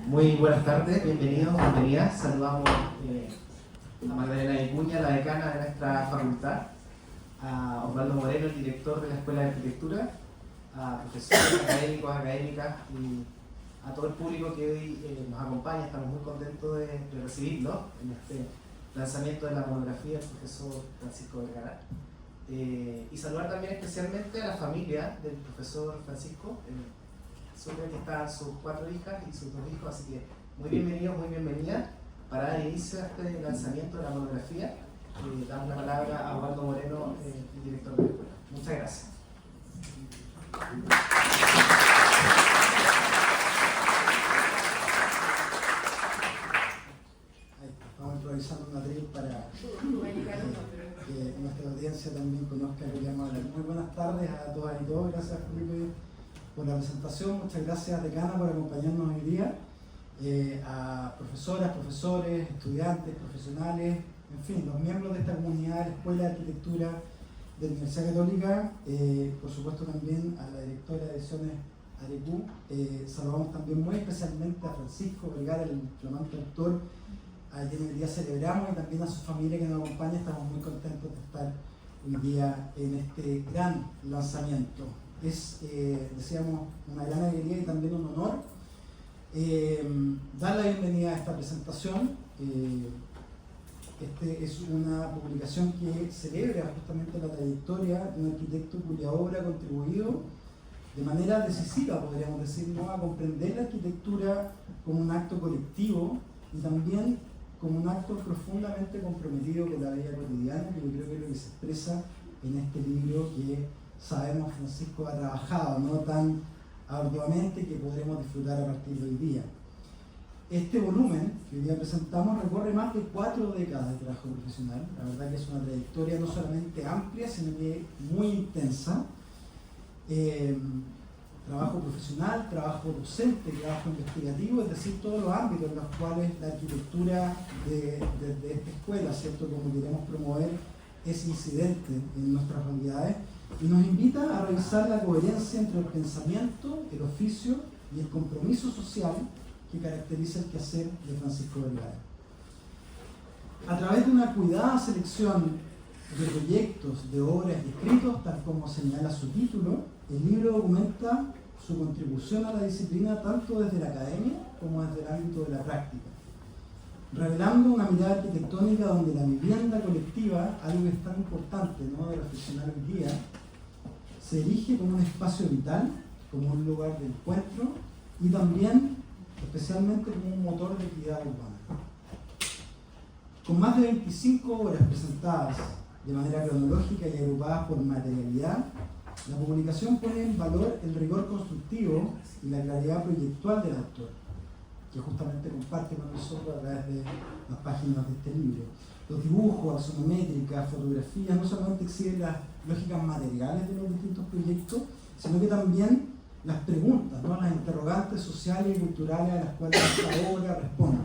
Muy buenas tardes, bienvenidos, bienvenidas. Saludamos a Magdalena Vicuña, la decana de nuestra facultad, a Osvaldo Moreno, el director de la Escuela de Arquitectura, a profesores, académicos, académicas y a todo el público que hoy nos acompaña. Estamos muy contentos de recibirlo en este lanzamiento de la monografía del profesor Francisco Vergara. Y saludar también especialmente a la familia del profesor Francisco. Supe que están sus 4 hijas y sus 2 hijos, así que muy bienvenidos, muy bienvenidas. Para dar inicio a este lanzamiento de la monografía, damos la palabra a Osvaldo Moreno, el director de la escuela. Muchas gracias. Vamos improvisando una tril para que nuestra audiencia también conozca lo que vamos a hablar. Muy buenas tardes a todas y todos. Gracias, Felipe, por la presentación. Muchas gracias, decana, por acompañarnos hoy día. A profesoras, profesores, estudiantes, profesionales, en fin, los miembros de esta comunidad de la Escuela de Arquitectura de la Universidad Católica, por supuesto también a la directora de ediciones Arecu. Saludamos también muy especialmente a Francisco Vergara, el flamante autor, a quien hoy día celebramos, y también a su familia que nos acompaña. Estamos muy contentos de estar hoy día en este gran lanzamiento. Es, decíamos, una gran alegría y también un honor dar la bienvenida a esta presentación. Este es una publicación que celebra justamente la trayectoria de un arquitecto cuya obra ha contribuido de manera decisiva, podríamos decir, ¿no?, a comprender la arquitectura como un acto colectivo y también como un acto profundamente comprometido con la vida cotidiana, que yo creo que es lo que se expresa en este libro que sabemos Francisco ha trabajado no tan arduamente, que podremos disfrutar a partir de hoy día. Este volumen que hoy día presentamos recorre más de 4 décadas de trabajo profesional. La verdad que es una trayectoria no solamente amplia, sino que muy intensa. Trabajo profesional, trabajo docente, trabajo investigativo, es decir, todos los ámbitos en los cuales la arquitectura de esta escuela, ¿cierto?, como queremos promover, es incidente en nuestras realidades, y nos invita a revisar la coherencia entre el pensamiento, el oficio y el compromiso social que caracteriza el quehacer de Francisco Vergara. A través de una cuidada selección de proyectos, de obras y escritos, tal como señala su título, el libro documenta su contribución a la disciplina tanto desde la academia como desde el ámbito de la práctica, revelando una mirada arquitectónica donde la vivienda colectiva, algo que es tan importante, ¿no?, de reflexionar hoy día, se erige como un espacio vital, como un lugar de encuentro y también, especialmente, como un motor de actividad urbana. Con más de 25 obras presentadas de manera cronológica y agrupadas por materialidad, la publicación pone en valor el rigor constructivo y la claridad proyectual del autor, que justamente comparte con nosotros a través de las páginas de este libro. Los dibujos, axonométricas, fotografías, no solamente exhiben las lógicas materiales de los distintos proyectos, sino que también las preguntas, ¿no?, las interrogantes sociales y culturales a las cuales esta obra responde.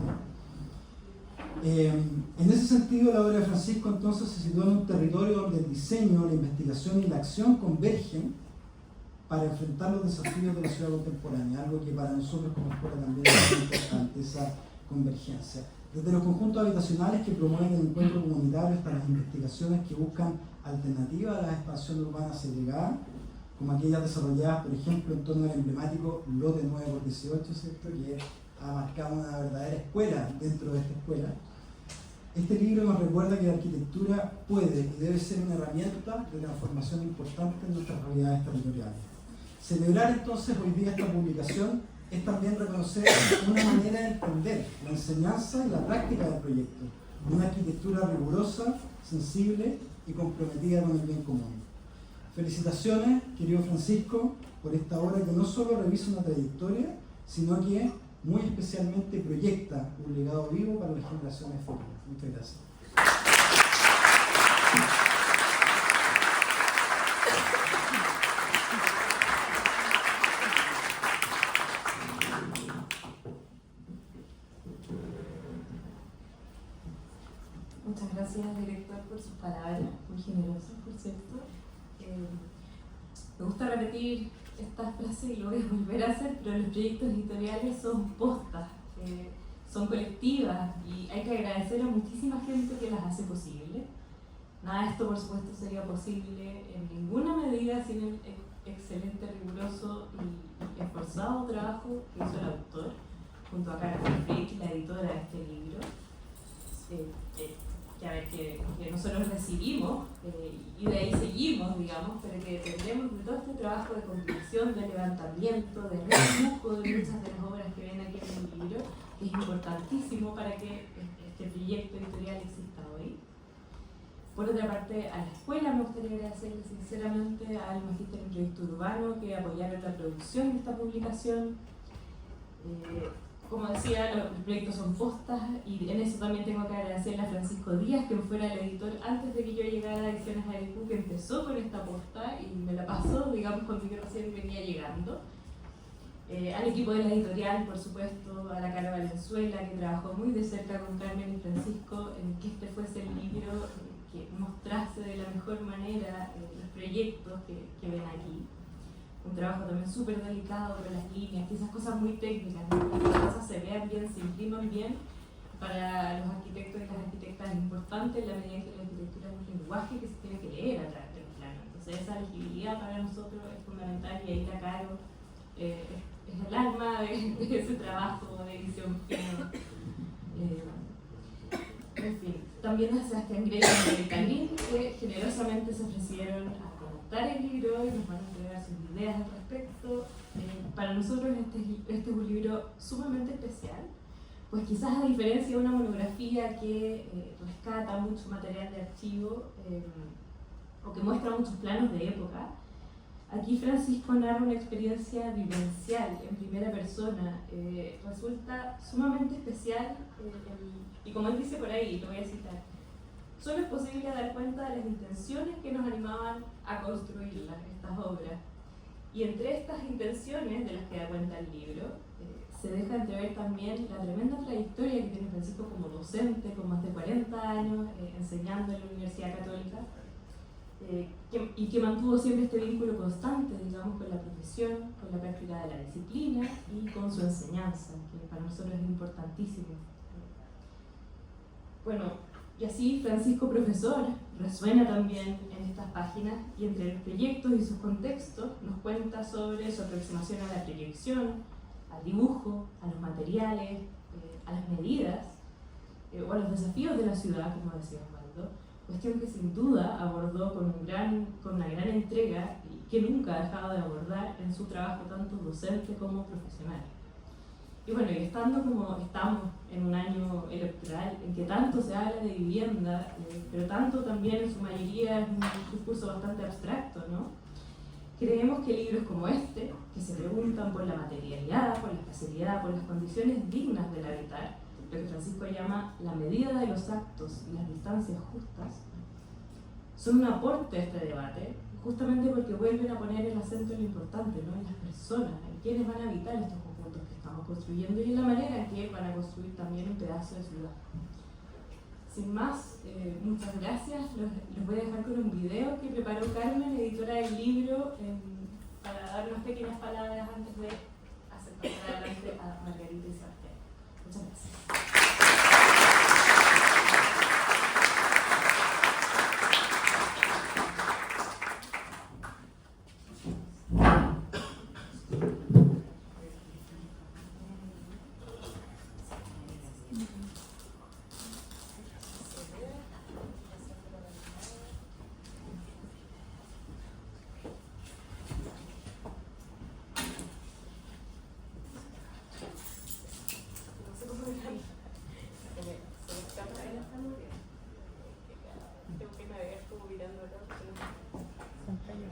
En ese sentido, la obra de Francisco entonces se sitúa en un territorio donde el diseño, la investigación y la acción convergen para enfrentar los desafíos de la ciudad contemporánea, algo que para nosotros como escuela también es muy importante, esa convergencia. Desde los conjuntos habitacionales que promueven el encuentro comunitario hasta las investigaciones que buscan alternativas a la expansión urbana segregada, como aquellas desarrolladas, por ejemplo, en torno al emblemático lote 9x18, ¿cierto?, que ha marcado una verdadera escuela dentro de esta escuela. Este libro nos recuerda que la arquitectura puede y debe ser una herramienta de transformación importante en nuestras realidades territoriales. Celebrar entonces hoy día esta publicación es también reconocer una manera de entender la enseñanza y la práctica del proyecto, una arquitectura rigurosa, sensible y comprometida con el bien común. Felicitaciones, querido Francisco, por esta obra que no solo revisa una trayectoria, sino que muy especialmente proyecta un legado vivo para las generaciones futuras. Muchas gracias. Muchas gracias, director, por sus palabras, muy generosas, por cierto. Me gusta repetir esta frase y lo voy a volver a hacer, pero los proyectos editoriales son postas. son colectivas y hay que agradecer a muchísima gente que las hace posible. Nada de esto, por supuesto, sería posible en ninguna medida sin el excelente, riguroso y esforzado trabajo que hizo el autor, junto a Carmen Frick, la editora de este libro, que nosotros recibimos y de ahí seguimos, digamos, pero que dependemos de todo este trabajo de compilación, de levantamiento, de redibujo de muchas de las obras que ven aquí en el libro, que es importantísimo para que este proyecto editorial exista hoy. Por otra parte, a la escuela me gustaría agradecerle sinceramente al Magíster en Proyecto Urbano que apoyaron la producción de esta publicación. Como decía, los proyectos son postas y en eso también tengo que agradecerle a Francisco Díaz, que fuera el editor antes de que yo llegara a Ediciones ADQ, que empezó con esta posta y me la pasó, digamos, cuando yo recién venía llegando. Al equipo de la editorial, por supuesto, a la Cara Valenzuela, que trabajó muy de cerca con Carmen y Francisco en que este fuese el libro que mostrase de la mejor manera los proyectos que ven aquí. Un trabajo también súper delicado con las líneas, quizás cosas muy técnicas, ¿no? Que las cosas se vean bien, se impriman bien. Para los arquitectos y las arquitectas es importante en la medida en que la arquitectura es un lenguaje que se tiene que leer a través del plano. Entonces esa legibilidad para nosotros es fundamental y ahí la Caro es el alma de ese trabajo de edición fina. En fin, también a Sebastián Grecia y Erika Green, que generosamente se ofrecieron a comentar el libro y nos van a entregar sus ideas al respecto. Para nosotros este es un libro sumamente especial, pues quizás a diferencia de una monografía que rescata mucho material de archivo o que muestra muchos planos de época, aquí Francisco narra una experiencia vivencial en primera persona. Resulta sumamente especial y como él dice por ahí, lo voy a citar, solo es posible dar cuenta de las intenciones que nos animaban a construir estas obras. Y entre estas intenciones de las que da cuenta el libro, se deja entrever también la tremenda trayectoria que tiene Francisco como docente, con más de 40 años enseñando en la Universidad Católica, y que mantuvo siempre este vínculo constante, digamos, con la profesión, con la práctica de la disciplina y con su enseñanza, que para nosotros es importantísimo. Bueno, y así Francisco Profesor resuena también en estas páginas y entre los proyectos y sus contextos nos cuenta sobre su aproximación a la proyección, al dibujo, a los materiales, a las medidas o a los desafíos de la ciudad, como decía Osvaldo, cuestión que sin duda abordó con una gran entrega y que nunca ha dejado de abordar en su trabajo tanto docente como profesional. Y bueno, y estamos en un año electoral en que tanto se habla de vivienda, pero tanto también en su mayoría es un discurso bastante abstracto, ¿no? Creemos que libros como este, que se preguntan por la materialidad, por la facilidad, por las condiciones dignas del habitar, lo que Francisco llama la medida de los actos y las distancias justas, son un aporte a este debate, justamente porque vuelven a poner el acento en lo importante, ¿no? En las personas, en quienes van a habitar estos conjuntos que estamos construyendo y en la manera en que van a construir también un pedazo de ciudad. Sin más, muchas gracias. Los voy a dejar con un video que preparó Carmen, editora del libro, para dar unas pequeñas palabras antes de hacer pasar adelante a Margarita y Sebastián. Muchas gracias.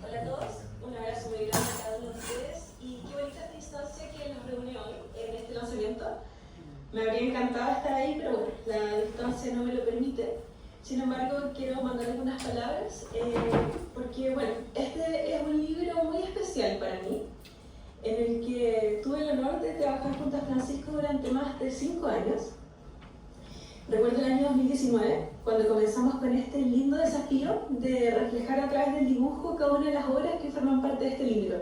Hola a todos, un abrazo muy grande a cada uno de ustedes y qué bonita esta instancia que nos reúne hoy en este lanzamiento. Me habría encantado estar ahí, pero bueno, la distancia no me lo permite. Sin embargo, quiero mandar algunas palabras porque bueno, este es un libro muy especial para mí, en el que tuve el honor de trabajar junto a Francisco durante más de 5 años. Recuerdo el año 2019, cuando comenzamos con este lindo desafío de reflejar a través del dibujo cada una de las obras que forman parte de este libro.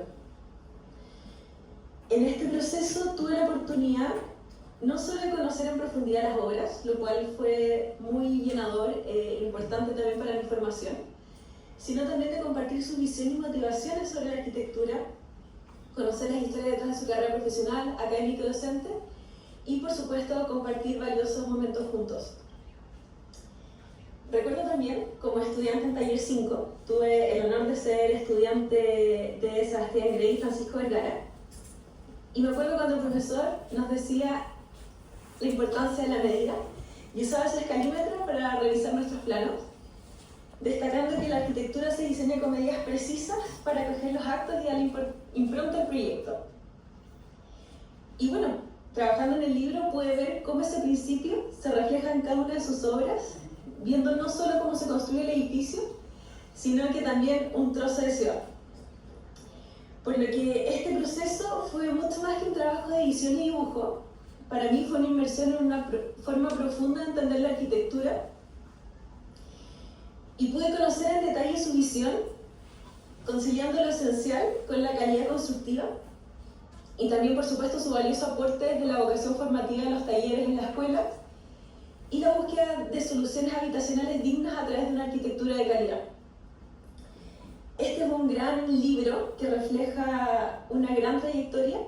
En este proceso tuve la oportunidad no solo de conocer en profundidad las obras, lo cual fue muy llenador e importante también para mi formación, sino también de compartir su visión y motivaciones sobre la arquitectura, conocer las historias detrás de su carrera profesional, académica y docente, y por supuesto compartir valiosos momentos juntos. Recuerdo también, como estudiante en Taller 5, tuve el honor de ser estudiante de Sebastián Grey y Francisco Vergara, y me acuerdo cuando el profesor nos decía la importancia de la medida y usaba su escalímetro para revisar nuestros planos, destacando que la arquitectura se diseña con medidas precisas para coger los actos y darle impronta al proyecto. Y bueno, trabajando en el libro pude ver cómo ese principio se refleja en cada una de sus obras, viendo no solo cómo se construye el edificio, sino que también un trozo de ciudad. Por lo que este proceso fue mucho más que un trabajo de edición y dibujo. Para mí fue una inmersión en una forma profunda de entender la arquitectura, y pude conocer en detalle su visión, conciliando lo esencial con la calidad constructiva, y también por supuesto su valioso aporte desde la vocación formativa de los talleres en la escuela y la búsqueda de soluciones habitacionales dignas a través de una arquitectura de calidad. Este es un gran libro que refleja una gran trayectoria,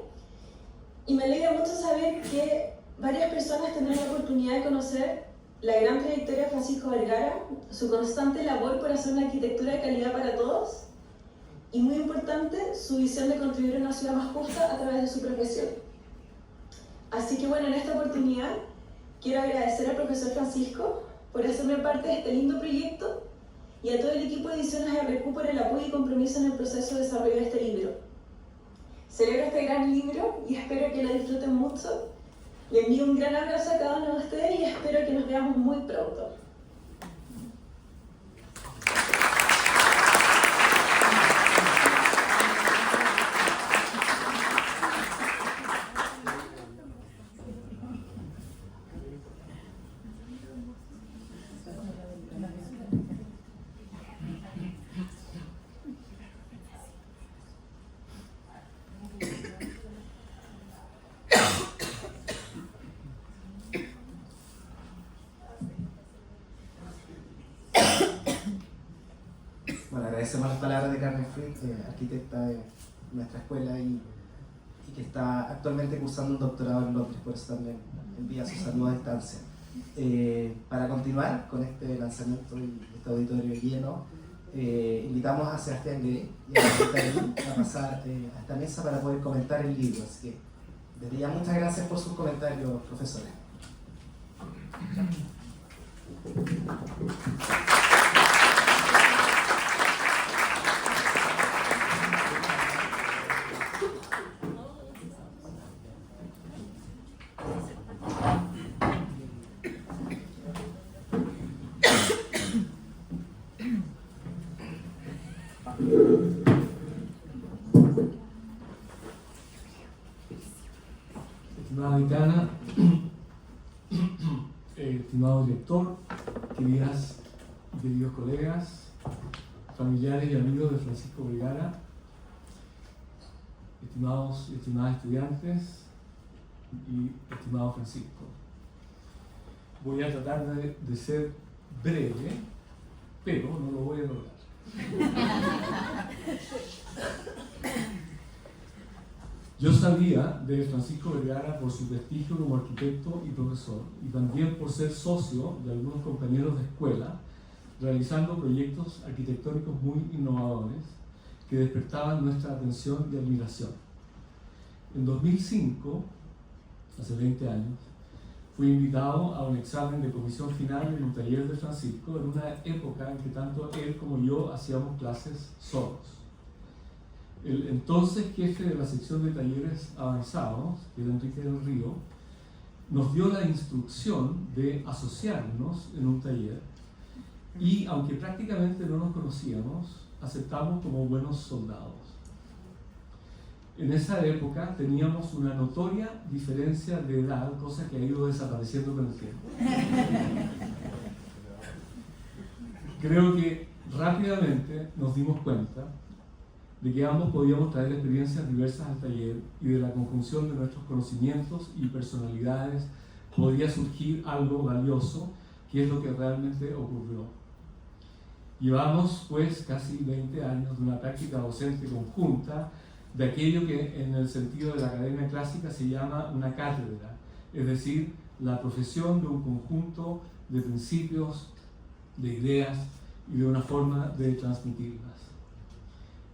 y me alegra mucho saber que varias personas tendrán la oportunidad de conocer la gran trayectoria de Francisco Vergara, su constante labor por hacer una arquitectura de calidad para todos, y muy importante, su visión de construir una ciudad más justa a través de su profesión. Así que bueno, en esta oportunidad quiero agradecer al profesor Francisco por hacerme parte de este lindo proyecto, y a todo el equipo de Ediciones RQ por el apoyo y compromiso en el proceso de desarrollo de este libro. Celebro este gran libro y espero que lo disfruten mucho. Le envío un gran abrazo a cada uno de ustedes y espero que nos veamos muy pronto. Bueno, agradecemos las palabras de Carmen Frick, arquitecta de nuestra escuela y que está actualmente cursando un doctorado en Londres, por eso también envía su saludo a distancia. Para continuar con este lanzamiento y este auditorio lleno, invitamos a Sebastián Grey y a Marta a pasar a esta mesa para poder comentar el libro. Así que desde ya muchas gracias por sus comentarios, profesores. Estimada decana, estimado director, queridas y queridos colegas, familiares y amigos de Francisco Vergara, estimados y estimadas estudiantes y estimado Francisco. Voy a tratar de ser breve, pero no lo voy a lograr. Yo sabía de Francisco Vergara por su prestigio como arquitecto y profesor, y también por ser socio de algunos compañeros de escuela, realizando proyectos arquitectónicos muy innovadores que despertaban nuestra atención y admiración. En 2005, hace 20 años, fui invitado a un examen de comisión final en un taller de Francisco en una época en que tanto él como yo hacíamos clases solos. El entonces jefe de la sección de talleres avanzados, que era Enrique del Río, nos dio la instrucción de asociarnos en un taller y, aunque prácticamente no nos conocíamos, aceptamos como buenos soldados. En esa época teníamos una notoria diferencia de edad, cosa que ha ido desapareciendo con el tiempo. Creo que rápidamente nos dimos cuenta de que ambos podíamos traer experiencias diversas al taller y de la conjunción de nuestros conocimientos y personalidades podía surgir algo valioso, que es lo que realmente ocurrió. Llevamos pues casi 20 años de una práctica docente conjunta de aquello que en el sentido de la academia clásica se llama una cátedra, es decir, la profesión de un conjunto de principios, de ideas y de una forma de transmitirlas.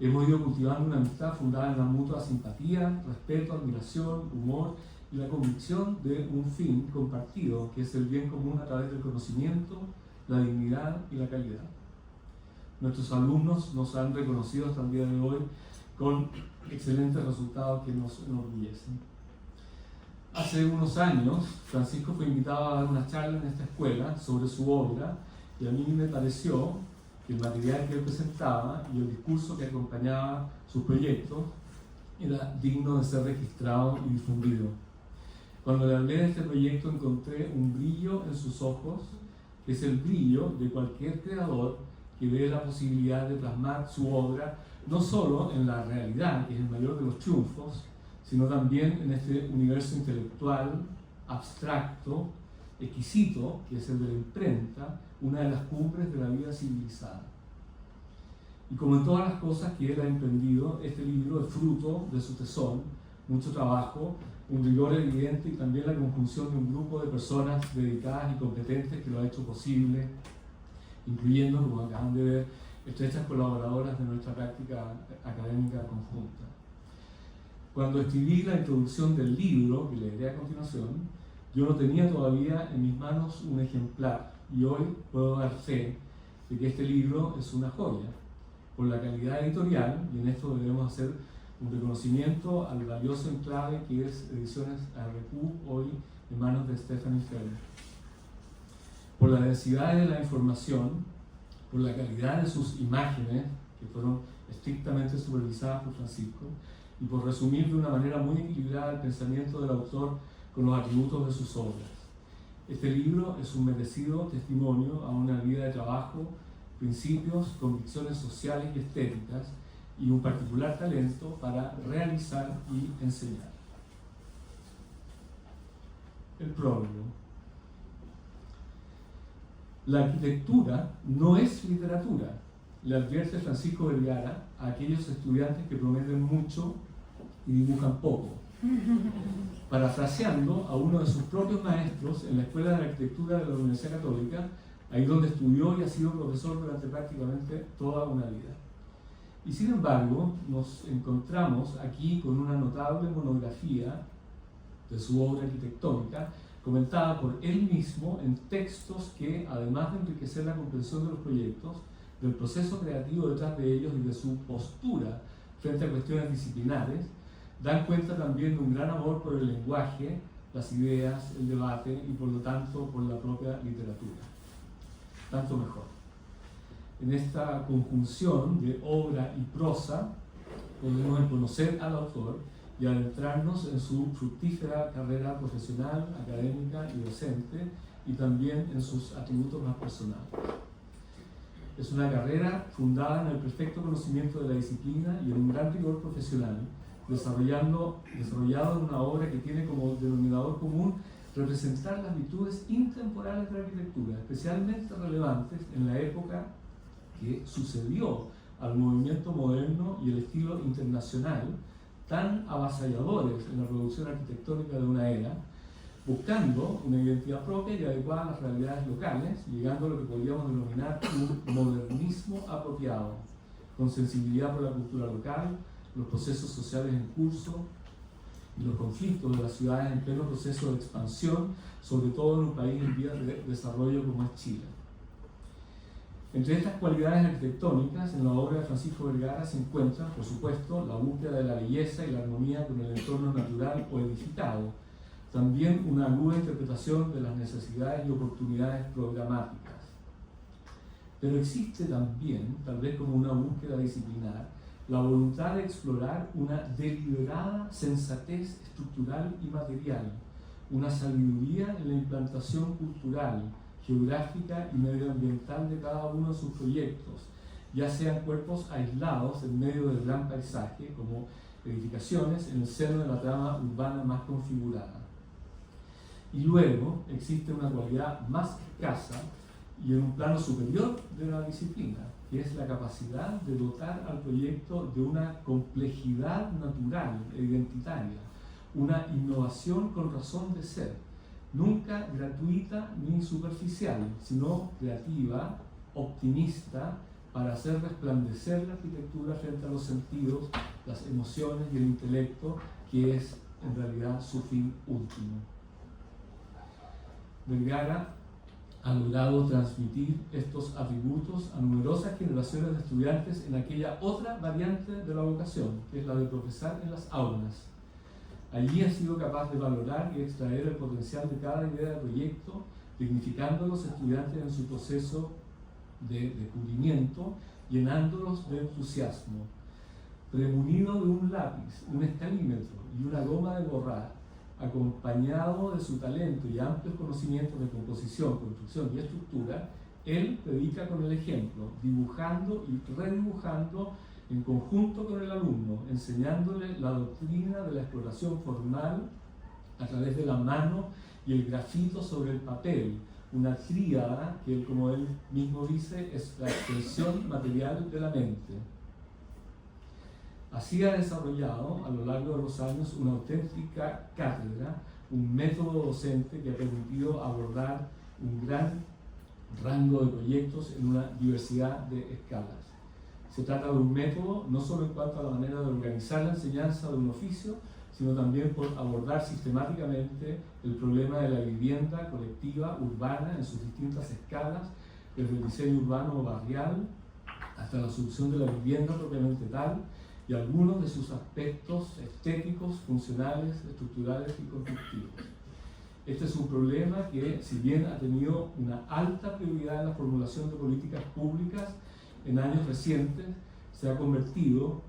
Hemos ido cultivando una amistad fundada en la mutua simpatía, respeto, admiración, humor y la convicción de un fin compartido, que es el bien común a través del conocimiento, la dignidad y la calidad. Nuestros alumnos nos han reconocido hasta el día de hoy con excelentes resultados que nos enorgullecen. Hace unos años, Francisco fue invitado a dar una charla en esta escuela sobre su obra y a mí me pareció que el material que él presentaba y el discurso que acompañaba sus proyectos era digno de ser registrado y difundido. Cuando le hablé de este proyecto encontré un brillo en sus ojos, que es el brillo de cualquier creador que ve la posibilidad de plasmar su obra no solo en la realidad, que es el mayor de los triunfos, sino también en este universo intelectual, abstracto, exquisito, que es el de la imprenta, una de las cumbres de la vida civilizada. Y como en todas las cosas que él ha emprendido, este libro es fruto de su tesón, mucho trabajo, un rigor evidente y también la conjunción de un grupo de personas dedicadas y competentes que lo ha hecho posible, incluyendo, como acaban de ver, estrechas colaboradoras de nuestra práctica académica conjunta. Cuando escribí la introducción del libro, que leeré a continuación, yo no tenía todavía en mis manos un ejemplar y hoy puedo dar fe de que este libro es una joya, por la calidad editorial, y en esto debemos hacer un reconocimiento al valioso enclave que es Ediciones ARQ, hoy en manos de Stephanie Feller. Por la densidad de la información, por la calidad de sus imágenes, que fueron estrictamente supervisadas por Francisco, y por resumir de una manera muy equilibrada el pensamiento del autor con los atributos de sus obras. Este libro es un merecido testimonio a una vida de trabajo, principios, convicciones sociales y estéticas, y un particular talento para realizar y enseñar. El prólogo. La arquitectura no es literatura, le advierte Francisco Vergara a aquellos estudiantes que prometen mucho y dibujan poco, parafraseando a uno de sus propios maestros en la Escuela de Arquitectura de la Universidad Católica, ahí donde estudió y ha sido profesor durante prácticamente toda una vida. Y sin embargo, nos encontramos aquí con una notable monografía de su obra arquitectónica, comentada por él mismo en textos que, además de enriquecer la comprensión de los proyectos, del proceso creativo detrás de ellos y de su postura frente a cuestiones disciplinares, dan cuenta también de un gran amor por el lenguaje, las ideas, el debate y por lo tanto por la propia literatura. Tanto mejor. En esta conjunción de obra y prosa podemos conocer al autor y adentrarnos en su fructífera carrera profesional, académica y docente, y también en sus atributos más personales. Es una carrera fundada en el perfecto conocimiento de la disciplina y en un gran rigor profesional, desarrollado en una obra que tiene como denominador común representar las virtudes intemporales de la arquitectura, especialmente relevantes en la época que sucedió al movimiento moderno y el estilo internacional, tan avasalladores en la producción arquitectónica de una era, buscando una identidad propia y adecuada a las realidades locales, llegando a lo que podríamos denominar un modernismo apropiado, con sensibilidad por la cultura local, los procesos sociales en curso y los conflictos de las ciudades en pleno proceso de expansión, sobre todo en un país en vías de desarrollo como es Chile. Entre estas cualidades arquitectónicas, en la obra de Francisco Vergara se encuentra, por supuesto, la búsqueda de la belleza y la armonía con el entorno natural o edificado, también una aguda interpretación de las necesidades y oportunidades programáticas. Pero existe también, tal vez como una búsqueda disciplinar, la voluntad de explorar una deliberada sensatez estructural y material, una sabiduría en la implantación cultural, geográfica y medioambiental de cada uno de sus proyectos, ya sean cuerpos aislados en medio del gran paisaje, como edificaciones en el seno de la trama urbana más configurada. Y luego existe una cualidad más escasa y en un plano superior de la disciplina, que es la capacidad de dotar al proyecto de una complejidad natural e identitaria, una innovación con razón de ser, nunca gratuita ni superficial, sino creativa, optimista, para hacer resplandecer la arquitectura frente a los sentidos, las emociones y el intelecto, que es en realidad su fin último. Vergara ha logrado transmitir estos atributos a numerosas generaciones de estudiantes en aquella otra variante de la vocación, que es la de profesar en las aulas. Allí ha sido capaz de valorar y extraer el potencial de cada idea de proyecto, dignificando a los estudiantes en su proceso de descubrimiento, llenándolos de entusiasmo. Premunido de un lápiz, un escalímetro y una goma de borrar, acompañado de su talento y amplios conocimientos de composición, construcción y estructura, él predica con el ejemplo, dibujando y redibujando en conjunto con el alumno, enseñándole la doctrina de la exploración formal a través de la mano y el grafito sobre el papel, una tríada que, como él mismo dice, es la expresión material de la mente. Así ha desarrollado a lo largo de los años una auténtica cátedra, un método docente que ha permitido abordar un gran rango de proyectos en una diversidad de escalas. Se trata de un método no solo en cuanto a la manera de organizar la enseñanza de un oficio, sino también por abordar sistemáticamente el problema de la vivienda colectiva urbana en sus distintas escalas, desde el diseño urbano o barrial hasta la solución de la vivienda propiamente tal, y algunos de sus aspectos estéticos, funcionales, estructurales y constructivos. Este es un problema que, si bien ha tenido una alta prioridad en la formulación de políticas públicas en años recientes, se ha convertido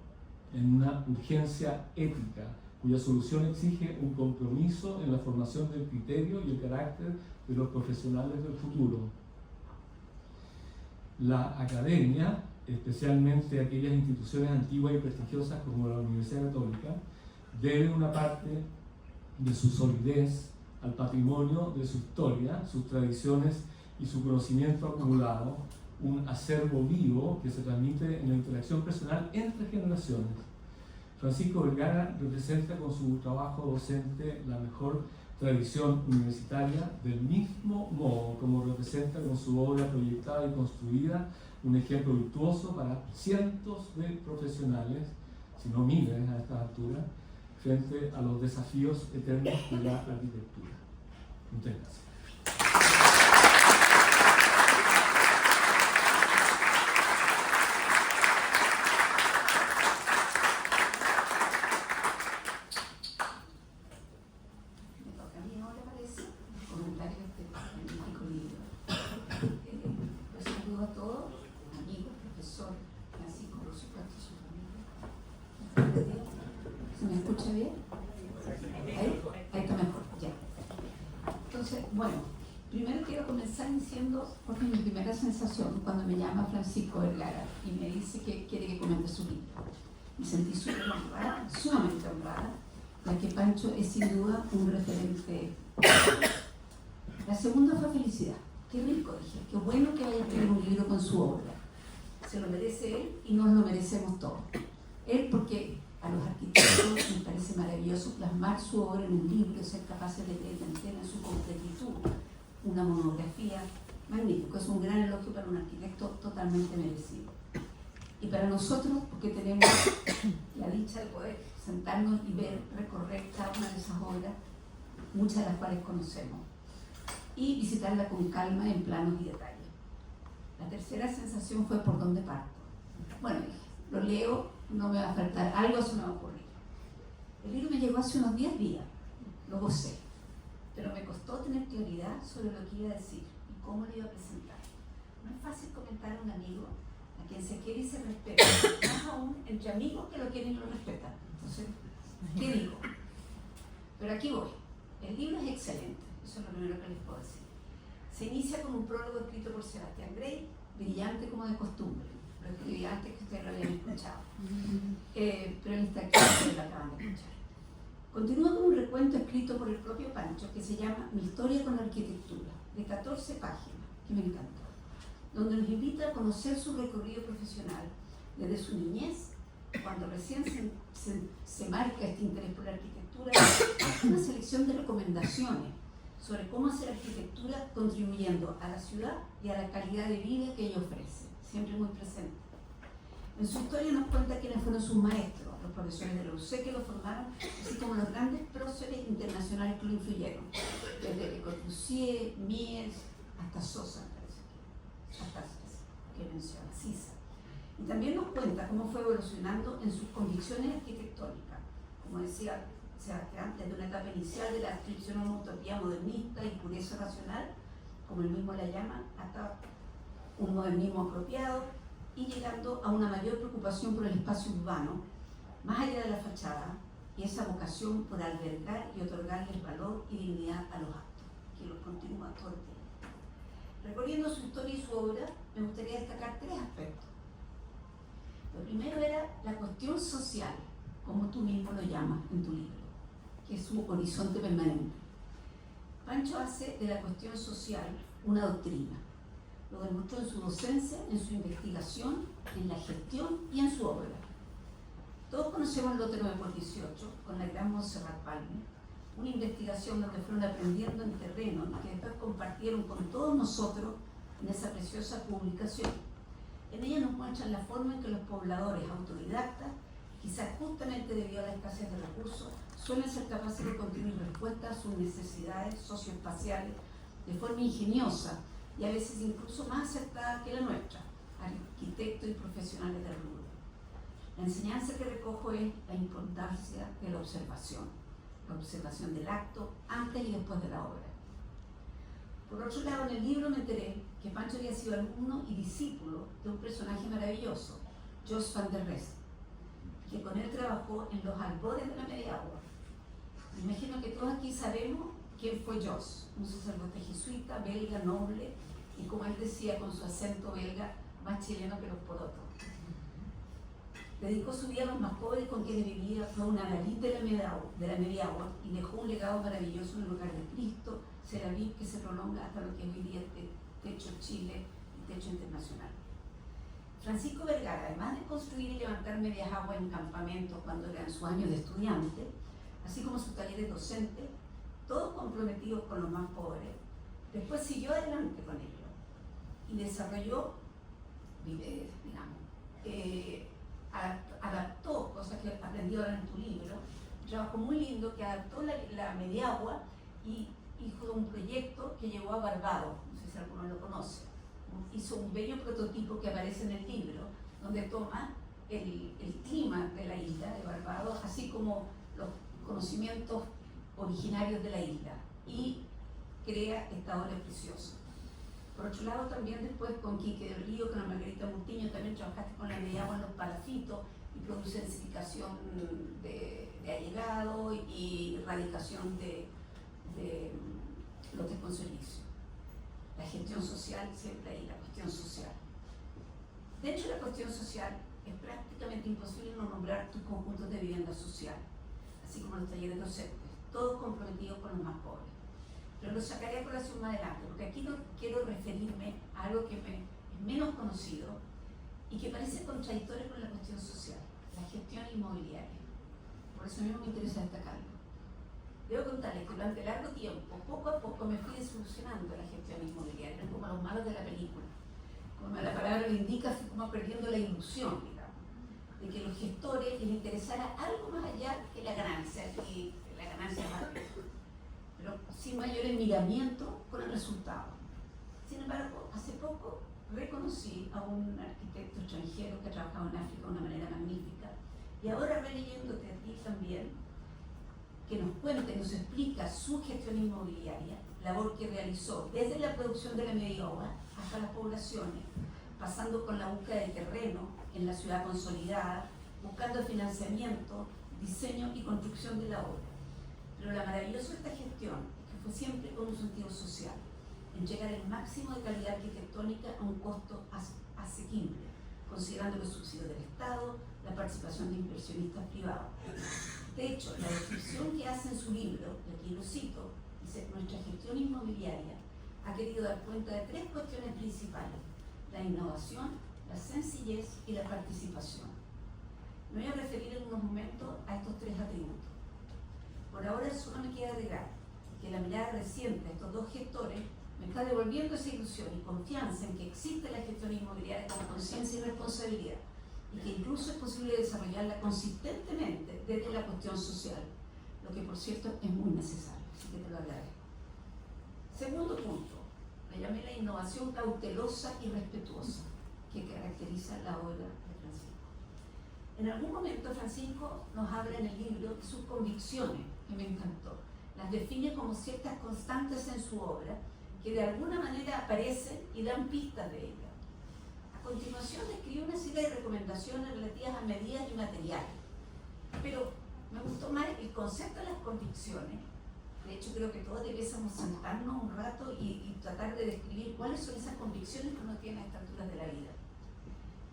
en una urgencia ética, cuya solución exige un compromiso en la formación del criterio y el carácter de los profesionales del futuro. La academia, especialmente aquellas instituciones antiguas y prestigiosas como la Universidad Católica, debe una parte de su solidez al patrimonio de su historia, sus tradiciones y su conocimiento acumulado, un acervo vivo que se transmite en la interacción personal entre generaciones. Francisco Vergara representa con su trabajo docente la mejor tradición universitaria, del mismo modo como representa con su obra proyectada y construida un ejemplo virtuoso para cientos de profesionales, si no miles a esta altura, frente a los desafíos eternos de la arquitectura. Muchas gracias. Porque mi primera sensación cuando me llama Francisco Vergara y me dice que quiere que comente su libro, me sentí súper honrada, sumamente honrada, ya que Pancho es sin duda un referente. La segunda fue felicidad. Qué rico, dije, qué bueno que vaya a escribir un libro con su obra. Se lo merece él y nos lo merecemos todos. Él porque a los arquitectos me parece maravilloso plasmar su obra en un libro, ser capaces de leerla entera en su completitud, una monografía. Magnífico, es un gran elogio para un arquitecto totalmente merecido. Y para nosotros, porque tenemos la dicha de poder sentarnos y ver, recorrer cada una de esas obras, muchas de las cuales conocemos, y visitarla con calma en planos y detalles. La tercera sensación fue por dónde parto. Bueno, lo leo, no me va a faltar, algo se me va a ocurrir. El libro me llegó hace unos 10 días, lo gocé, pero me costó tener claridad sobre lo que iba a decir. ¿Cómo le iba a presentar? No es fácil comentar a un amigo a quien se quiere y se respeta, más aún entre amigos que lo quieren y lo respetan. Entonces, ¿qué digo? Pero aquí voy. El libro es excelente, eso es lo primero que les puedo decir. Se inicia con un prólogo escrito por Sebastián Grey, brillante como de costumbre. Lo escribí antes que ustedes lo habían escuchado. Pero él está aquí, ustedes lo acaban de escuchar. Continúa con un recuento escrito por el propio Pancho que se llama Mi historia con la arquitectura, de 14 páginas, que me encantó, donde nos invita a conocer su recorrido profesional desde su niñez, cuando recién se marca este interés por la arquitectura, hace una selección de recomendaciones sobre cómo hacer arquitectura contribuyendo a la ciudad y a la calidad de vida que ella ofrece, siempre muy presente. En su historia nos cuenta quiénes fueron sus maestros, los profesores de la UC que lo formaron, así como los grandes próceres internacionales que lo influyeron, desde Le Corbusier, Mies, hasta Sosa, hasta que menciona, Sisa. Y también nos cuenta cómo fue evolucionando en sus convicciones arquitectónicas, como decía Sebastián, desde una etapa inicial de la adscripción a una utopía modernista y pureza racional, como él mismo la llama, hasta un modernismo apropiado y llegando a una mayor preocupación por el espacio urbano, más allá de la fachada, y esa vocación por albergar y otorgarles valor y dignidad a los actos, que los continúa todo el tiempo. Recorriendo su historia y su obra, me gustaría destacar 3 aspectos. Lo primero era la cuestión social, como tú mismo lo llamas en tu libro, que es su horizonte permanente. Pancho hace de la cuestión social una doctrina. Lo demostró en su docencia, en su investigación, en la gestión y en su obra. Todos conocemos el lote 9x18 con la gran Montserrat Palme, una investigación donde fueron aprendiendo en terreno y que después compartieron con todos nosotros en esa preciosa publicación. En ella nos muestran la forma en que los pobladores autodidactas, quizás justamente debido a la escasez de recursos, suelen ser capaces de construir respuestas a sus necesidades socioespaciales de forma ingeniosa y a veces incluso más acertada que la nuestra, arquitectos y profesionales del rubro. La enseñanza que recojo es la importancia de la observación del acto antes y después de la obra. Por otro lado, en el libro me enteré que Pancho había sido alumno y discípulo de un personaje maravilloso, Jos van der Rest, que con él trabajó en los albores de la Media Agua. Me imagino que todos aquí sabemos quién fue Jos, un sacerdote jesuita, belga, noble, y como él decía con su acento belga, más chileno que los porotos. Dedicó su vida a los más pobres con quienes vivía, fue un adalid de la Media Agua y dejó un legado maravilloso en el hogar de Cristo, Seraví, que se prolonga hasta lo que es hoy día Techo Chile y Techo Internacional. Francisco Vergara, además de construir y levantar Medias Aguas en campamentos cuando era en su año de estudiante, así como sus talleres docentes, todos comprometidos con los más pobres, después siguió adelante con ellos y desarrolló, adaptó cosas que aprendió ahora en tu libro, un trabajo muy lindo que adaptó la Media Agua y hizo un proyecto que llevó a Barbados, no sé si alguno lo conoce. Hizo un bello prototipo que aparece en el libro, donde toma el clima de la isla de Barbados, así como los conocimientos originarios de la isla, y crea esta obra preciosa. Por otro lado, también después con Quique del Río, con la Margarita Mutiño, también trabajaste con la Media Agua en los palafitos y produce densificación de allegado y erradicación de los desponsorios. La gestión social, siempre ahí, la cuestión social. Dentro de la cuestión social, es prácticamente imposible no nombrar tus conjuntos de vivienda social, así como los talleres docentes, todos comprometidos con los más pobres. Pero lo sacaré a colación más adelante, porque aquí no quiero referirme a algo que es menos conocido y que parece contradictorio con la cuestión social, la gestión inmobiliaria. Por eso mismo me interesa destacarlo. Debo contarles que durante largo tiempo, poco a poco, me fui desilusionando la gestión inmobiliaria, como los malos de la película. Como la palabra lo indica, fui como perdiendo la ilusión, digamos, de que los gestores les interesara algo más allá que la ganancia, y la ganancia más, pero sin mayor miramiento con el resultado. Sin embargo, hace poco reconocí a un arquitecto extranjero que ha trabajado en África de una manera magnífica, y ahora releyéndote a ti también, que nos cuenta y nos explica su gestión inmobiliaria, labor que realizó desde la producción de la Media Agua hasta las poblaciones, pasando con la búsqueda de terreno en la ciudad consolidada, buscando financiamiento, diseño y construcción de la obra. Pero lo maravilloso de esta gestión es que fue siempre con un sentido social, en llegar el máximo de calidad arquitectónica a un costo asequible, considerando los subsidios del Estado, la participación de inversionistas privados. De hecho, la descripción que hace en su libro, y aquí lo cito, dice: nuestra gestión inmobiliaria ha querido dar cuenta de tres cuestiones principales: la innovación, la sencillez y la participación. Me voy a referir en unos momentos a estos tres atributos. Por ahora solo me queda agregar que la mirada reciente de estos dos gestores me está devolviendo esa ilusión y confianza en que existe la gestión inmobiliaria con conciencia y responsabilidad, y que incluso es posible desarrollarla consistentemente desde la cuestión social, lo que por cierto es muy necesario, así que te lo agradezco. Segundo punto, le llamé la innovación cautelosa y respetuosa que caracteriza la obra de Francisco. En algún momento Francisco nos habla en el libro de sus convicciones, que me encantó. Las define como ciertas constantes en su obra que de alguna manera aparecen y dan pistas de ella. A continuación describe una serie de recomendaciones relativas a medidas y materiales, pero me gustó más el concepto de las convicciones. De hecho, creo que todos debiésemos sentarnos un rato y tratar de describir cuáles son esas convicciones que uno tiene a estas alturas de la vida.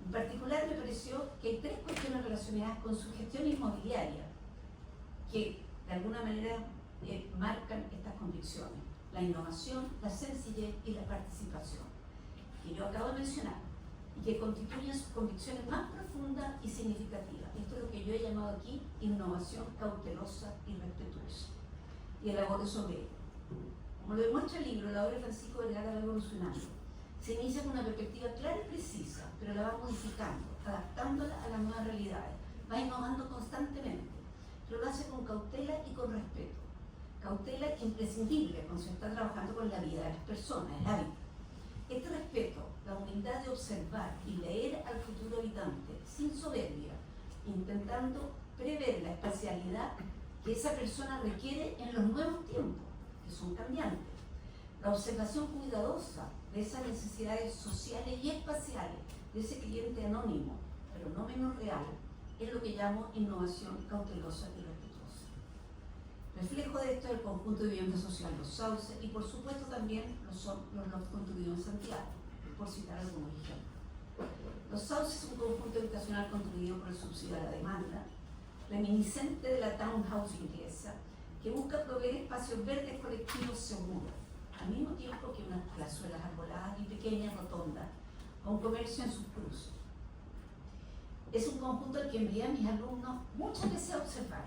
En particular, me pareció que hay tres cuestiones relacionadas con su gestión inmobiliaria que de alguna manera marcan estas convicciones: la innovación, la sencillez y la participación, que yo acabo de mencionar, y que constituyen sus convicciones más profundas y significativas. Esto es lo que yo he llamado aquí innovación cautelosa y respetuosa, y elaboro sobre ello. Como lo demuestra el libro, la obra de Francisco Vergara va evolucionando. Se inicia con una perspectiva clara y precisa, pero la va modificando, adaptándola a las nuevas realidades. Va innovando constantemente, pero lo hace con cautela y con respeto. Cautela imprescindible cuando se está trabajando con la vida de las personas, el hábitat. Este respeto, la humildad de observar y leer al futuro habitante sin soberbia, intentando prever la espacialidad que esa persona requiere en los nuevos tiempos, que son cambiantes. La observación cuidadosa de esas necesidades sociales y espaciales de ese cliente anónimo, pero no menos real, es lo que llamo innovación cautelosa y respetuosa. Reflejo de esto es el conjunto de vivienda social, los sauces, y por supuesto también los loft construidos en Santiago, por citar algunos ejemplos. Los sauces es un conjunto habitacional construido por el subsidio a la demanda, reminiscente de la townhouse inglesa, que busca proveer espacios verdes colectivos seguros, al mismo tiempo que unas plazuelas arboladas y pequeñas rotondas, con comercio en sus cruces. Es un conjunto al que envié a mis alumnos muchas veces a observar,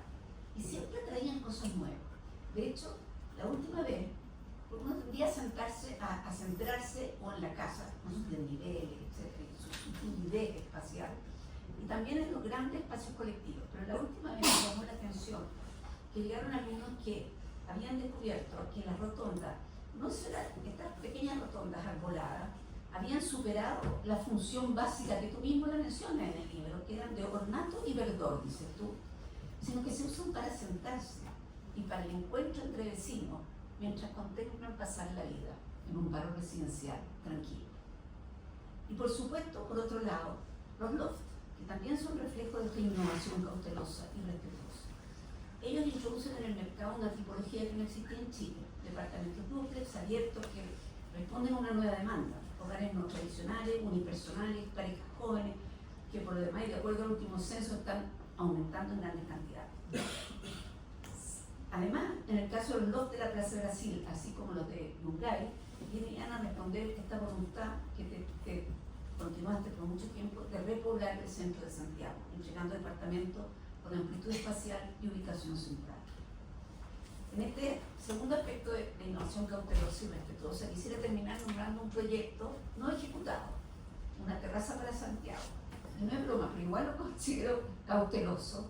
y siempre traían cosas nuevas. De hecho, la última vez, uno tendría a sentarse, a centrarse o en la casa, con sus desniveles, etc., su fluidez espacial, y también en los grandes espacios colectivos. Pero la última vez me llamó la atención que llegaron algunos que habían descubierto que las rotondas, no serán estas pequeñas rotondas arboladas, habían superado la función básica que tú mismo la mencionas en el libro, que eran de ornato y verdor, dices tú, sino que se usan para sentarse y para el encuentro entre vecinos mientras contemplan pasar la vida en un barrio residencial tranquilo. Y por supuesto, por otro lado, los lofts, que también son reflejo de esta innovación cautelosa y respetuosa. Ellos introducen en el mercado una tipología que no existía en Chile: departamentos dúplex abiertos que responden a una nueva demanda, hogares no tradicionales, unipersonales, parejas jóvenes, que por lo demás, y de acuerdo al último censo, están aumentando en grandes cantidades. Además, en el caso de los lofts de la Plaza de Brasil, así como los de Yungay, vienen a responder esta voluntad que continuaste por mucho tiempo de repoblar el centro de Santiago, entregando departamentos con amplitud espacial y ubicación central. En este segundo aspecto de innovación cautelosa y respetuosa, quisiera terminar nombrando un proyecto no ejecutado, una terraza para Santiago. Y no es broma, pero igual lo considero cauteloso.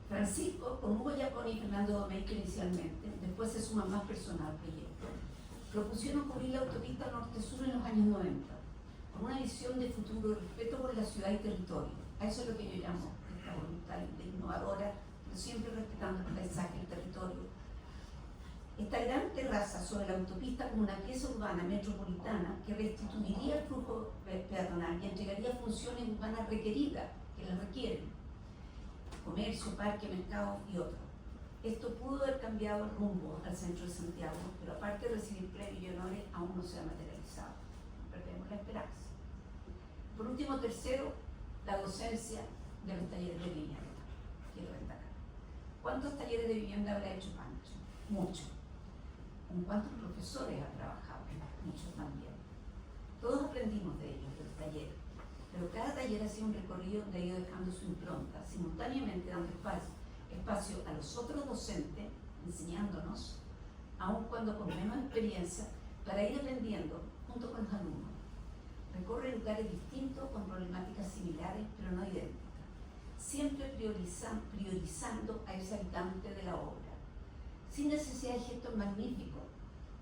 Francisco, con Hugo Giaconi y Fernando Domecq inicialmente, después se suma más personal al proyecto, propusieron cubrir la autopista norte-sur en los años 90, con una visión de futuro, respeto por la ciudad y territorio. A eso es lo que yo llamo esta voluntad de innovadora, pero siempre respetando el paisaje, el territorio. Esta gran terraza sobre la autopista como una pieza urbana metropolitana que restituiría el flujo peatonal y entregaría funciones urbanas requeridas, que las requieren: comercio, parque, mercado y otros. Esto pudo haber cambiado el rumbo al centro de Santiago, pero aparte de recibir premios y honores, aún no se ha materializado. Perdemos la esperanza. El Por último, tercero, la docencia de los talleres de vivienda. Quiero destacar. ¿Cuántos talleres de vivienda habrá hecho Pancho? Muchos. ¿Con cuántos profesores ha trabajado? Muchos también. Todos aprendimos de ellos, de los talleres. Pero cada taller ha sido un recorrido donde ha ido dejando su impronta, simultáneamente dando espacio a los otros docentes, enseñándonos, aun cuando con menos experiencia, para ir aprendiendo junto con los alumnos. Recorre lugares distintos con problemáticas similares, pero no idénticas. Siempre priorizando a ese habitante de la obra, sin necesidad de gestos magníficos,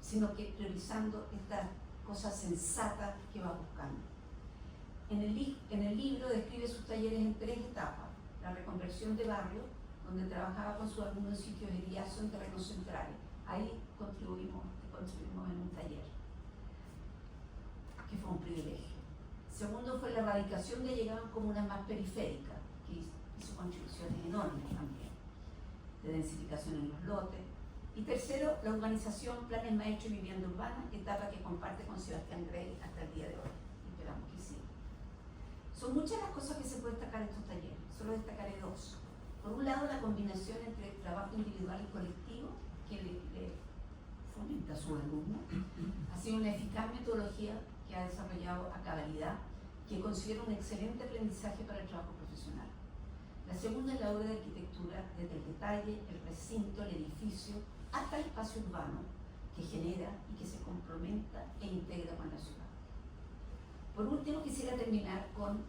sino que priorizando esta cosa sensata que va buscando. En el libro describe sus talleres en 3 etapas: la reconversión de barrio, donde trabajaba con sus alumnos en sitios heriazos en terrenos centrales. Ahí contribuimos en un taller, que fue un privilegio. Segundo fue la erradicación de llegaban comunas más periféricas, que hizo contribuciones enormes también, de densificación en los lotes. Y tercero, la urbanización, planes maestros y vivienda urbana, etapa que comparte con Sebastián Grey hasta el día de hoy. Esperamos que sí. Son muchas las cosas que se puede destacar en estos talleres, solo destacaré 2. Por un lado, la combinación entre trabajo individual y colectivo, que le fomenta a sus alumnos. Ha sido una eficaz metodología que ha desarrollado a cabalidad, que considero un excelente aprendizaje para el trabajo profesional. La segunda es la obra de arquitectura, desde el detalle, el recinto, el edificio, hasta el espacio urbano, que genera y que se complementa e integra con la ciudad. Por último, quisiera terminar con,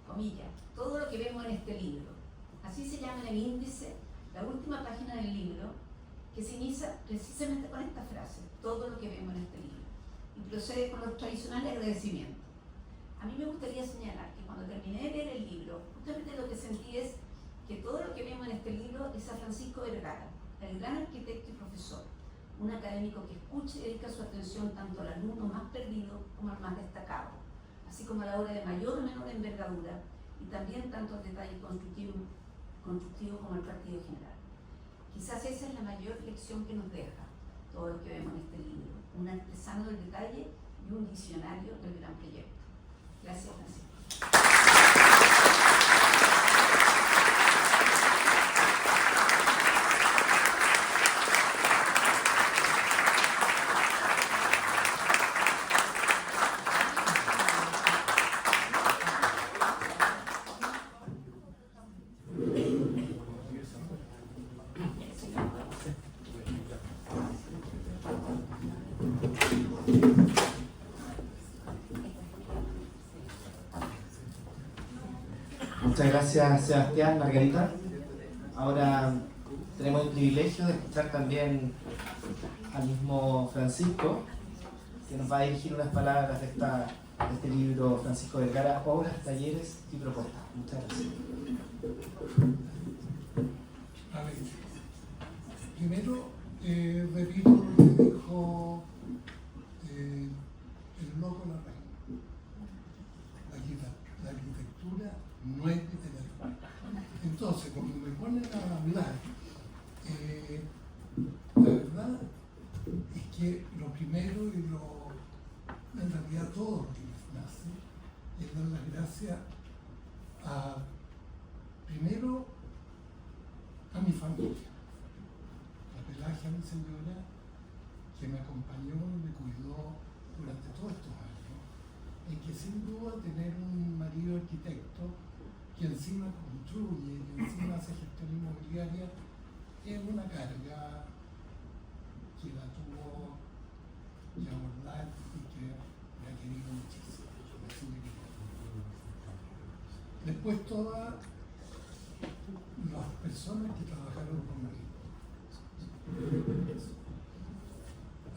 comillas, todo lo que vemos en este libro. Así se llama en el índice, la última página del libro, que se inicia precisamente con esta frase, todo lo que vemos en este libro, y procede con los tradicionales agradecimientos. A mí me gustaría señalar que cuando terminé de leer el libro, justamente lo que sentí es que todo lo que vemos en este libro es a Francisco Vergara, el gran arquitecto y profesor, un académico que escucha y dedica su atención tanto al alumno más perdido como al más destacado, así como a la obra de mayor o menor envergadura, y también tanto al detalle constructivo como al partido general. Quizás esa es la mayor lección que nos deja todo lo que vemos en este libro, un artesano del detalle y un diccionario del gran proyecto. Gracias, Francisco. Muchas gracias, Sebastián, Margarita. Ahora tenemos el privilegio de escuchar también al mismo Francisco, que nos va a dirigir unas palabras de este libro, Francisco Vergara, Obras, Talleres y Propuestas. Muchas gracias. A ver, primero repito lo que dijo el loco Larraín. La arquitectura no es literatura. Entonces, cuando me ponen a hablar, la verdad es que lo primero y en realidad todo lo que me nace es dar las gracias primero a mi familia, a Pelagia, mi señora, que me acompañó y me cuidó durante todos estos años, y que sin duda tener un marido arquitecto que encima construye y encima hace gestión inmobiliaria es una carga que la tuvo que abordar y que me ha querido muchísimo. Después todas las personas que trabajaron conmigo.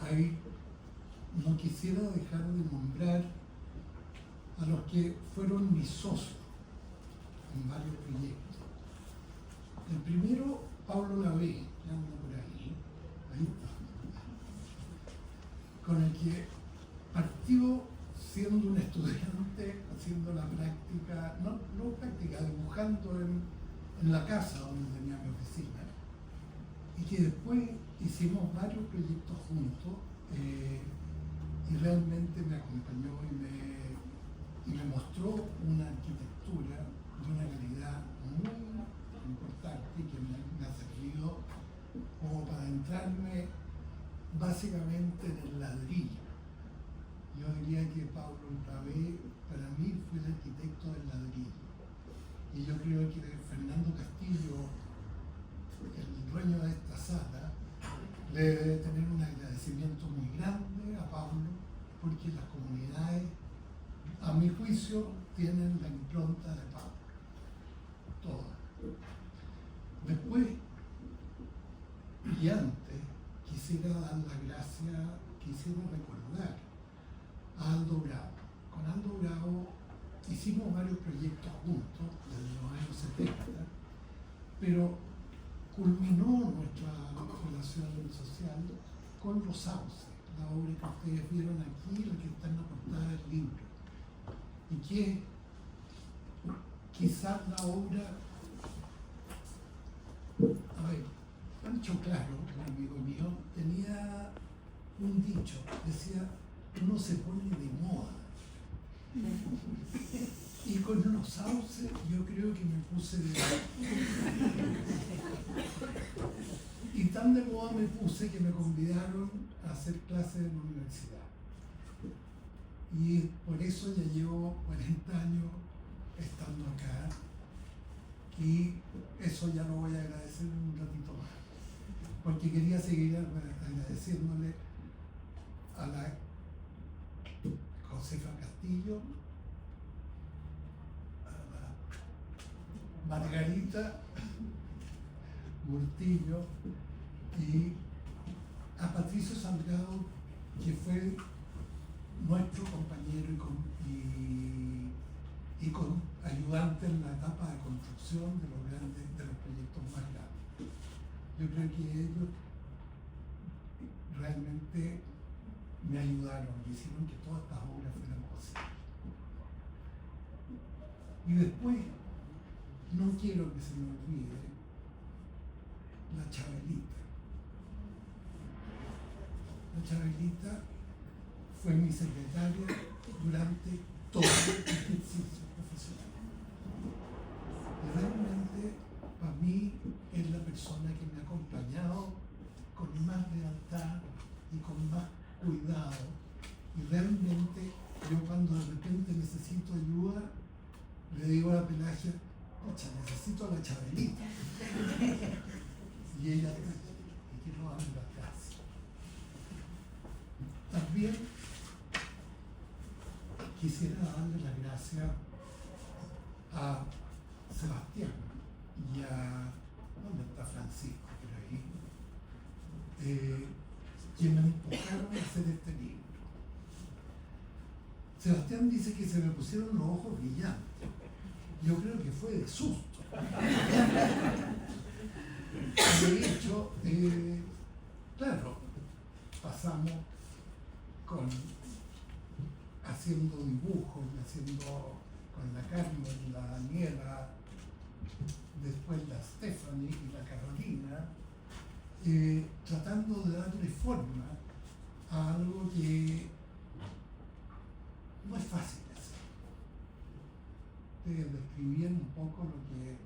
Ahí no quisiera dejar de nombrar a los que fueron mis socios en varios proyectos. El primero, Pablo Lavé, que anda por ahí está, con el que partió siendo un estudiante, haciendo la práctica, no práctica, dibujando en la casa donde tenía mi oficina, y que después hicimos varios proyectos juntos, y realmente me acompañó y me mostró una arquitectura de una calidad muy importante que me ha servido como para entrarme básicamente en el ladrillo. Yo diría que Pablo Clavé para mí fue el arquitecto del ladrillo. Y yo creo que Fernando Castillo, el dueño de esta sala, le debe tener un agradecimiento muy grande a Pablo, porque las comunidades, a mi juicio, tienen la impronta de Pablo. Todas. Después, y antes, quisiera dar las gracias, quisiera recordar a Aldo Bravo. Con Aldo Bravo hicimos varios proyectos juntos desde los años 70, pero culminó nuestra relación social con Los Sauces, la obra que ustedes vieron aquí, la que está en la portada del libro, y que quizás la obra, a ver, Pancho Claro, un amigo mío, tenía un dicho, decía, uno se pone de moda. Y con Los Sauces yo creo que me puse de moda. Y tan de moda me puse que me convidaron a hacer clases en la universidad. Y por eso ya llevo 40 años estando acá. Y eso ya lo voy a agradecer un ratito más. Porque quería seguir agradeciéndole a la Josefa Castillo, a la Margarita Murtillo y a Patricio Salgado, que fue nuestro compañero y con ayudante en la etapa de construcción de los proyectos más grandes. Yo creo que ellos realmente me ayudaron y hicieron que todas estas obras fueran posibles. Y después, no quiero que se me olvide la Chabelita. La Chabelita fue mi secretaria durante todo el ejercicio profesional. Y realmente, para mí, es la persona que me ha acompañado con más lealtad y con más cuidado. Y realmente, yo cuando de repente necesito ayuda, le digo a la Pelagia, ocha, necesito a la Chabelita. Y ella, y quiero darle las gracias. También quisiera darle las gracias a Sebastián y a, ¿dónde está Francisco? Por ahí, que me empujaron a hacer este libro. Sebastián dice que se me pusieron los ojos brillantes. Yo creo que fue de susto. De hecho, claro, pasamos haciendo dibujos, con la Carmen, la Daniela, después la Stephanie y la Carolina, tratando de darle forma a algo que no es fácil hacer. Ustedes describían un poco lo que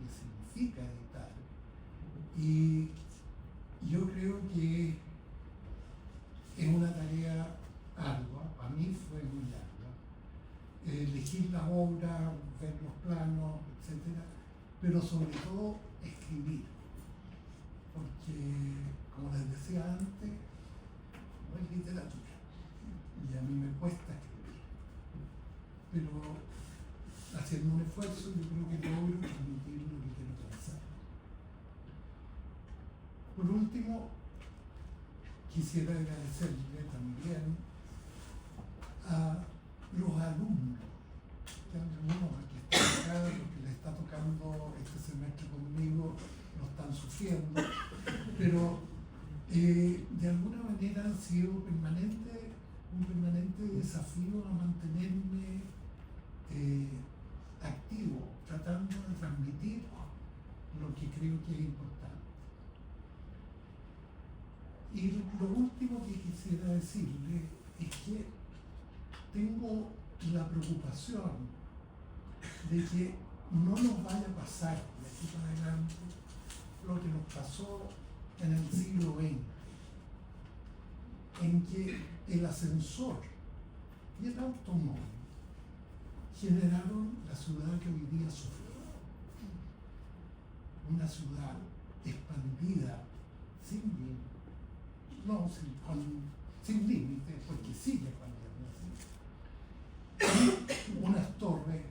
significa editar. Y yo creo que es una tarea ardua, para mí fue muy ardua. Elegir la obra, ver los planos, etc. Pero sobre todo escribir. Porque, como les decía antes, no es literatura. Y a mí me cuesta escribir. Pero haciendo un esfuerzo, yo creo que logro transmitir lo que quiero pensar. Por último, quisiera agradecerle también a los alumnos, que algunos que están acá, los que les está tocando este semestre conmigo, lo están sufriendo, pero de alguna manera han sido un permanente desafío a mantenerme activo, tratando de transmitir lo que creo que es importante. Y lo último que quisiera decirle es que tengo la preocupación de que no nos vaya a pasar de aquí para adelante lo que nos pasó en el siglo XX, en que el ascensor y el automóvil generaron la ciudad que hoy día sufre. Una ciudad expandida sin límites, sin límites, porque sigue expandiendo. Unas torres,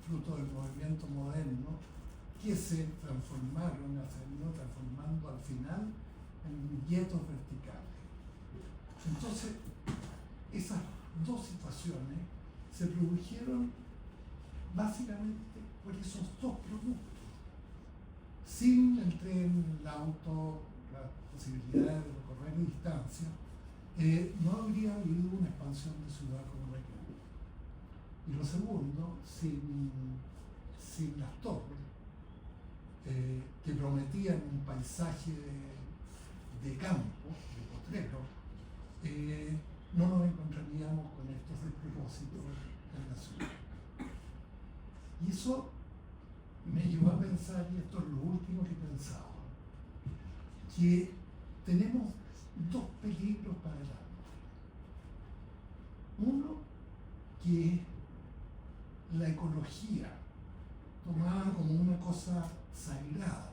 fruto del movimiento moderno, que se transformaron al final en guetos verticales. Entonces, esas dos situaciones se produjeron básicamente por esos dos productos. Sin el tren, el auto, la posibilidad de recorrer distancia, no habría habido una expansión de ciudad como la que hubo. Y lo segundo, sin las torres, que prometían un paisaje de campo, de potrero, no nos encontraríamos con estos despropósitos en la ciudad. Y eso me llevó a pensar, y esto es lo último que pensaba, que tenemos dos peligros para el alma. Uno, que es la ecología, tomada como una cosa sagrada,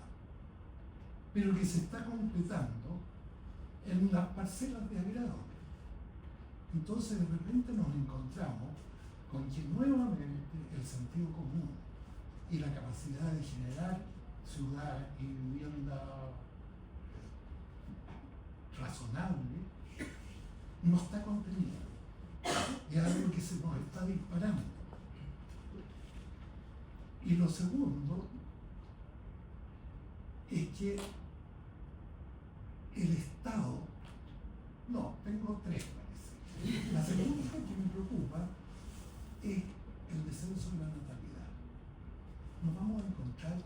pero que se está completando en las parcelas de agrado. Entonces de repente nos encontramos con que nuevamente el sentido común y la capacidad de generar ciudad y vivienda razonable no está contenida. Es algo que se nos está disparando. Y lo segundo es que el Estado, tengo tres parece. La segunda que me preocupa es el descenso de la natalidad. Nos vamos a encontrar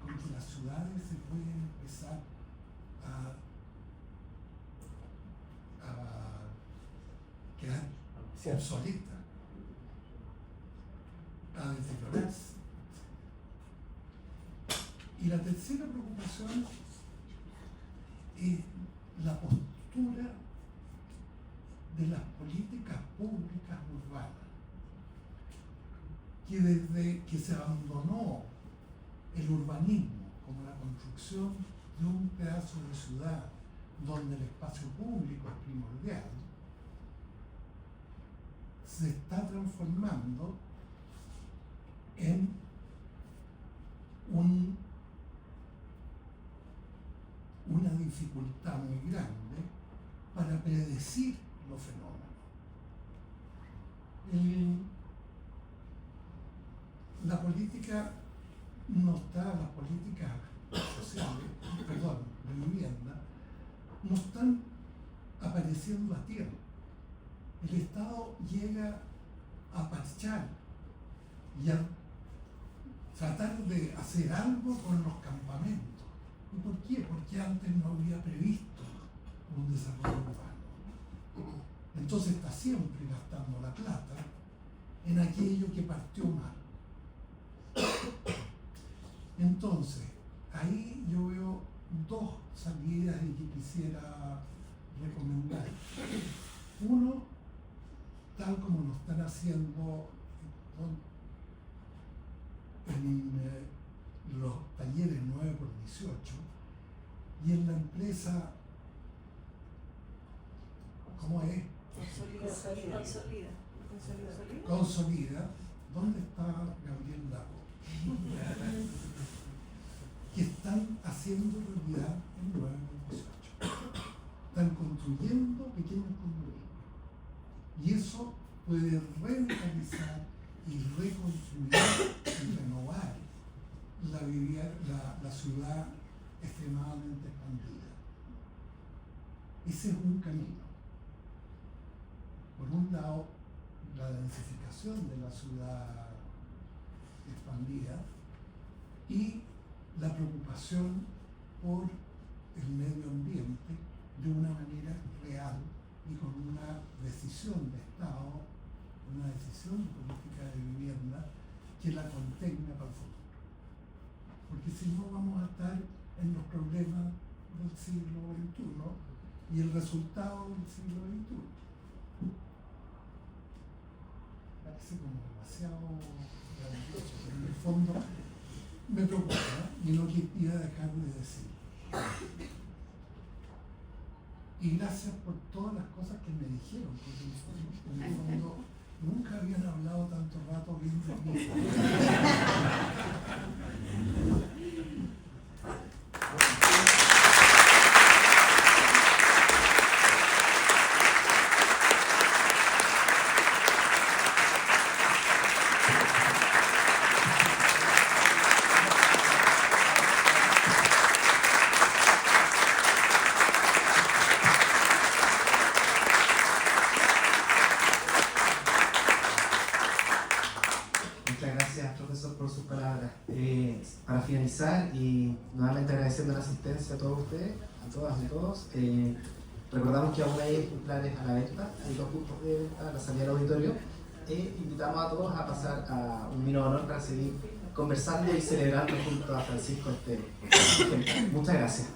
con que las ciudades se pueden empezar a quedar obsoletas, a deteriorarse. Y la tercera preocupación es la postura de las políticas públicas urbanas, que desde que se abandonó el urbanismo como la construcción de un pedazo de ciudad donde el espacio público es primordial, se está transformando en una dificultad muy grande para predecir los fenómenos. La política no está, las políticas sociales, de vivienda, no están apareciendo a tiempo. El Estado llega a parchar y a tratar de hacer algo con los campamentos. ¿Y por qué? Porque antes no había previsto un desarrollo urbano. Entonces está siempre gastando la plata en aquello que partió mal. Entonces, ahí yo veo dos salidas y que quisiera recomendar. Uno, tal como lo están haciendo en los talleres 9x18 y en la empresa, ¿cómo es? Consolida. ¿Dónde está Gabriel Lago? Que están haciendo realidad en 9x18. Están construyendo pequeños condominios. Y eso puede revitalizar y reconstruir y renovar la ciudad extremadamente expandida. Ese es un camino. Por un lado, la densificación de la ciudad expandida y la preocupación por el medio ambiente de una manera real y con una decisión de Estado, una decisión política de vivienda que la contenga para el futuro. Porque si no vamos a estar en los problemas del siglo XXI y el resultado del siglo XXI. Parece como demasiado grandioso, pero en el fondo me preocupa y no quería dejar de decir. Y gracias por todas las cosas que me dijeron, porque en el fondo nunca habían hablado tanto rato bien de mí. Muchas gracias, profesor, por sus palabras. Para finalizar, y nuevamente agradeciendo la asistencia a todos ustedes, a todas y todos, recordamos que aún hay ejemplares a la venta, hay 2 puntos de venta a la salida del auditorio, e invitamos a todos a pasar a un vino de honor para seguir conversando y celebrando junto a Francisco este ejemplar. Muchas gracias.